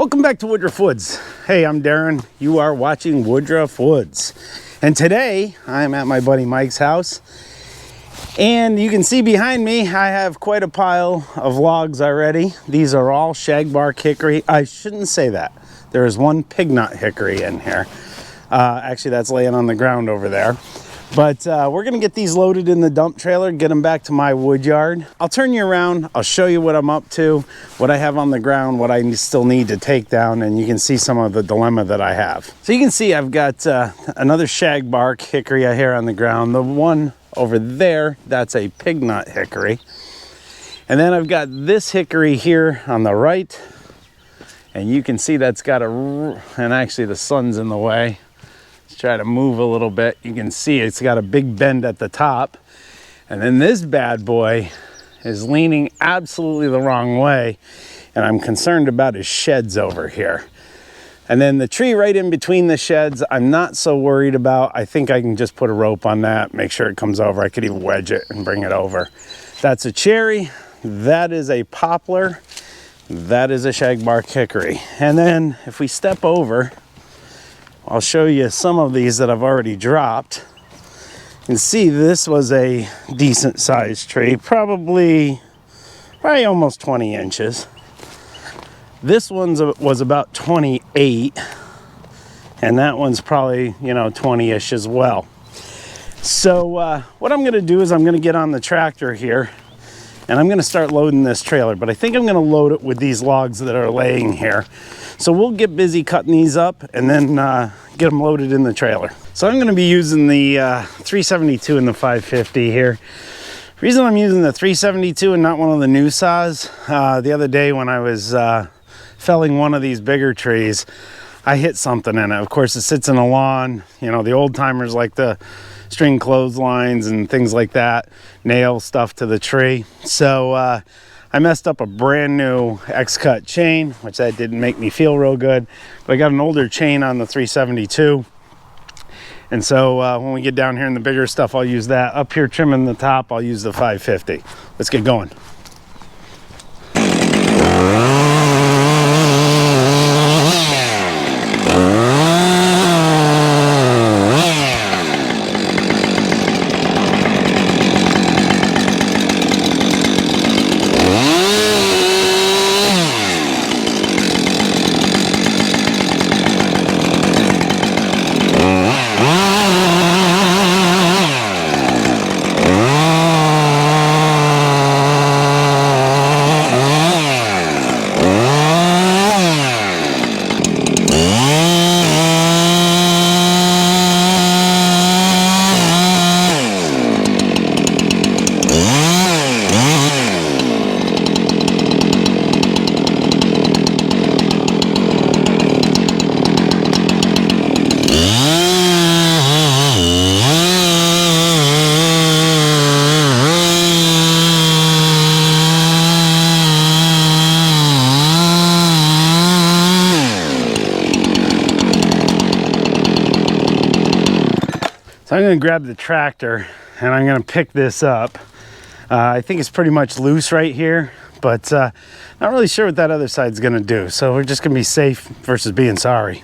Welcome back to Woodruff Woods. Hey, I'm Darren. You are watching Woodruff Woods. And today I'm at my buddy Mike's house. And you can see behind me, I have quite a pile of logs already. These are all shagbark hickory. I shouldn't say that. There is one pignut hickory in here. Actually, that's laying on the ground over there. But we're gonna get these loaded in the dump trailer, get them back to my wood yard. I'll turn you around, I'll show you what I'm up to, what I have on the ground, what I still need to take down, and you can see some of the dilemma that I have. So you can see I've got another shagbark hickory I hear on the ground. The one over there, that's a pignut hickory. And then I've got this hickory here on the right, and you can see that's got and actually the sun's in the way. Try to move a little bit. You can see it's got a big bend at the top, and then this bad boy is leaning absolutely the wrong way, and I'm concerned about his sheds over here. And then the tree right in between the sheds, I'm not so worried about. I think I can just put a rope on that, make sure it comes over. I could even wedge it and bring it over. That's a cherry, that is a poplar, that is a shagbark hickory. And then if we step over, I'll show you some of these that I've already dropped. You can see this was a decent sized tree, probably almost 20 inches. This one was about 28, and that one's probably, 20-ish as well. So what I'm gonna do is I'm gonna get on the tractor here, and I'm gonna start loading this trailer, but I think I'm gonna load it with these logs that are laying here. So we'll get busy cutting these up and then get them loaded in the trailer. So I'm gonna be using the 372 and the 550 here. The reason I'm using the 372 and not one of the new saws, the other day when I was felling one of these bigger trees, I hit something in it. Of course, it sits in a lawn. The old timers like the string clotheslines and things like that, nail stuff to the tree. So I messed up a brand new X-Cut chain, which that didn't make me feel real good. But I got an older chain on the 372. And so when we get down here in the bigger stuff, I'll use that. Up here trimming the top, I'll use the 550. Let's get going. So I'm going to grab the tractor and I'm going to pick this up. I think it's pretty much loose right here, but not really sure what that other side's going to do. So we're just going to be safe versus being sorry.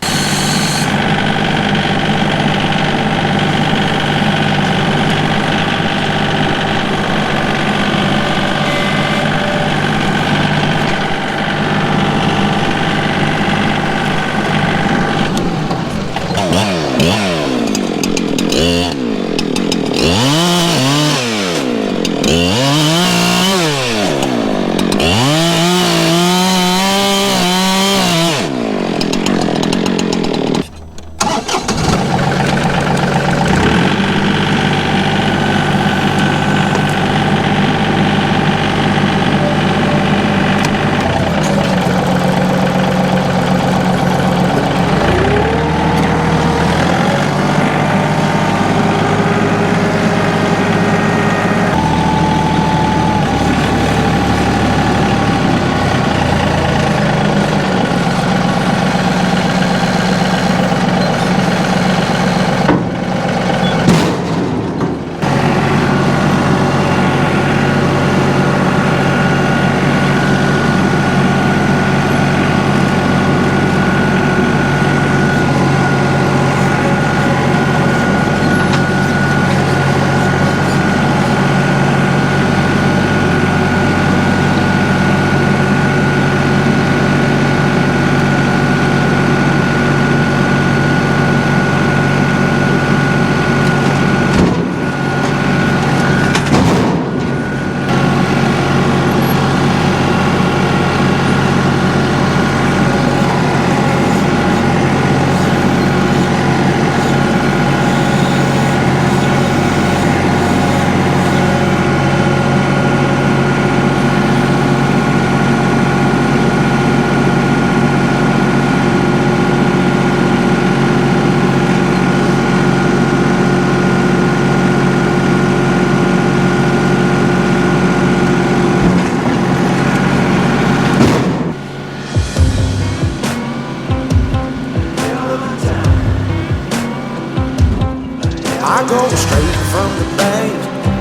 rolling straight from the bank,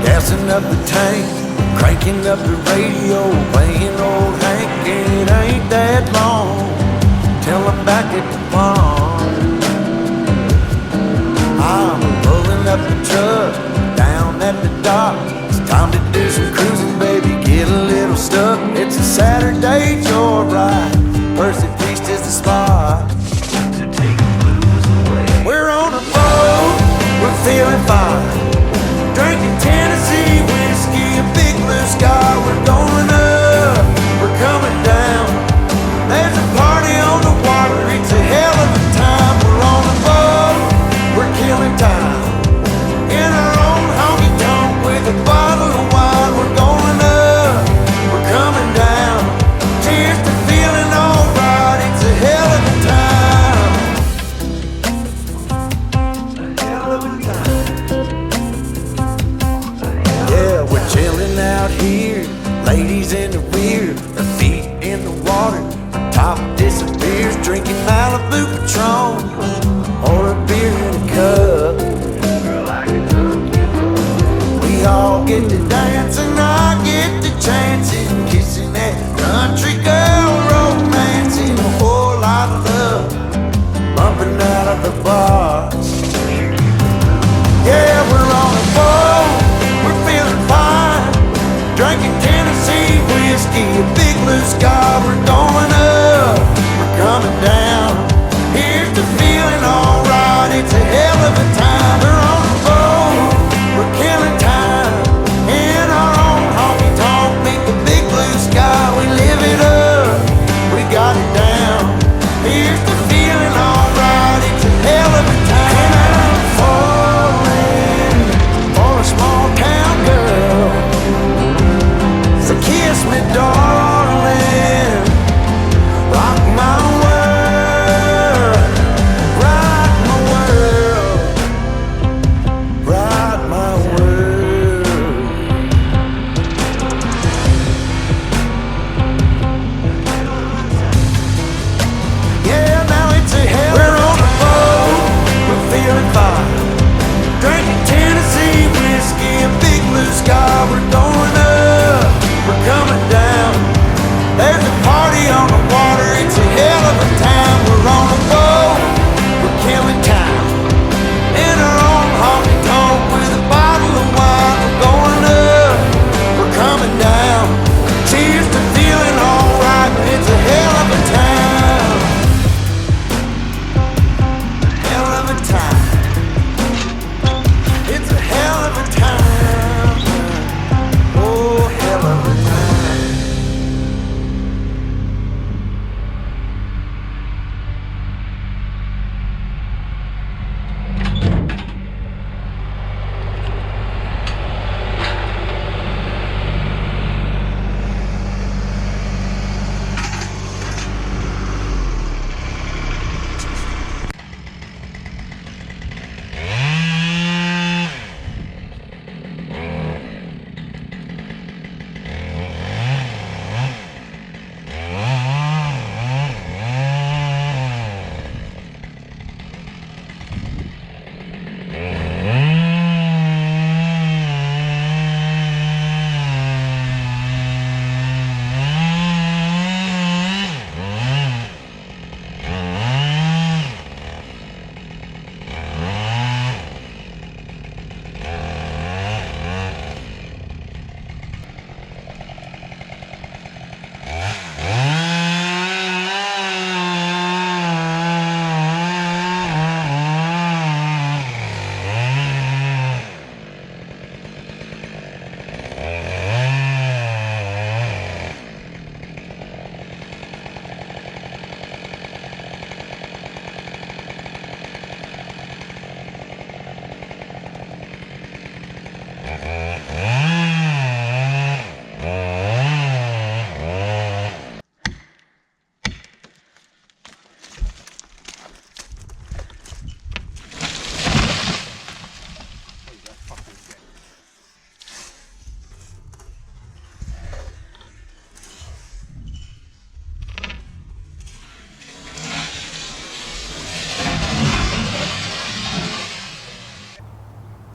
gassing up the tank, cranking up the radio, playing old Hank. It ain't that long till I'm back at the pond. I'm pulling up the truck down at the dock. It's time to do some cruising, baby, get a little stuck. It's a Saturday joyride, Percy Feast is the spot to take the blues away. We're on a boat, we're feeling fine, drinking Tennessee whiskey, a big blue sky. We're going up, we're coming down, there's a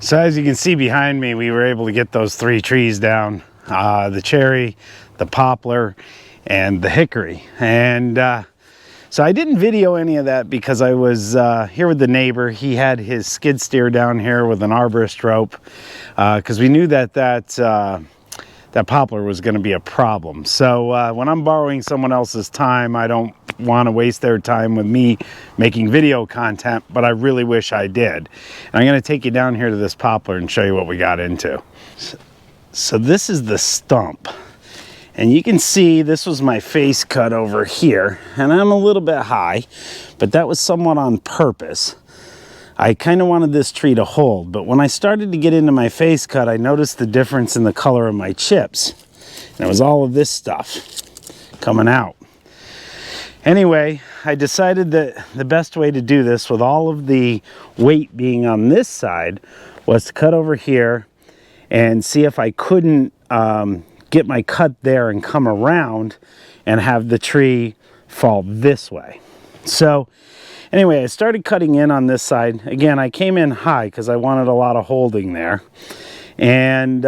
So as you can see behind me, we were able to get those 3 trees down, the cherry, the poplar, and the hickory. And so I didn't video any of that because I was here with the neighbor. He had his skid steer down here with an arborist rope because we knew that that poplar was going to be a problem. So when I'm borrowing someone else's time, I don't want to waste their time with me making video content, but I really wish I did. And I'm going to take you down here to this poplar and show you what we got into. So this is the stump. And you can see this was my face cut over here, and I'm a little bit high, but that was somewhat on purpose. I kind of wanted this tree to hold, but when I started to get into my face cut, I noticed the difference in the color of my chips. And it was all of this stuff coming out. Anyway, I decided that the best way to do this with all of the weight being on this side was to cut over here and see if I couldn't get my cut there and come around and have the tree fall this way. So anyway, I started cutting in on this side. Again, I came in high because I wanted a lot of holding there. And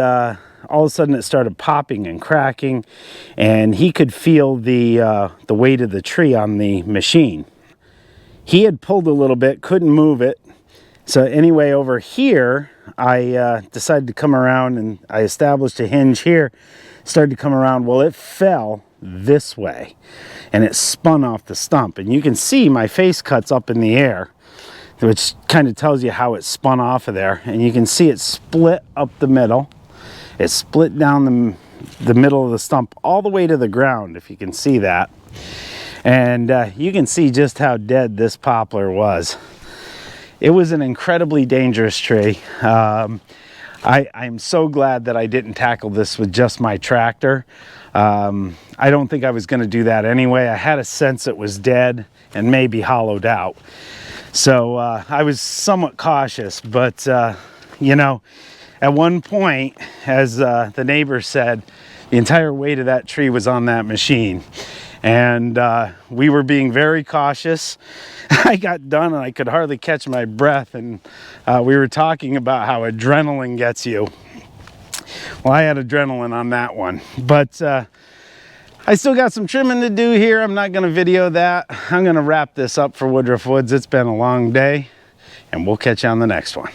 all of a sudden it started popping and cracking, and he could feel the weight of the tree on the machine. He had pulled a little bit, couldn't move it. So anyway, over here, I decided to come around, and I established a hinge here, started to come around. Well, it fell this way, and it spun off the stump. And you can see my face cuts up in the air, which kind of tells you how it spun off of there. And you can see it split up the middle. It split down the middle of the stump all the way to the ground, if you can see that. And you can see just how dead this poplar was. It was an incredibly dangerous tree. I'm so glad that I didn't tackle this with just my tractor. I don't think I was going to do that anyway. I had a sense it was dead and maybe hollowed out. So I was somewhat cautious, but you know, at one point, as the neighbor said, the entire weight of that tree was on that machine. And we were being very cautious. I got done and I could hardly catch my breath, and we were talking about how adrenaline gets you. Well, I had adrenaline on that one, but I still got some trimming to do here. I'm not going to video that. I'm going to wrap this up for Woodruff Woods. It's been a long day, and we'll catch you on the next one.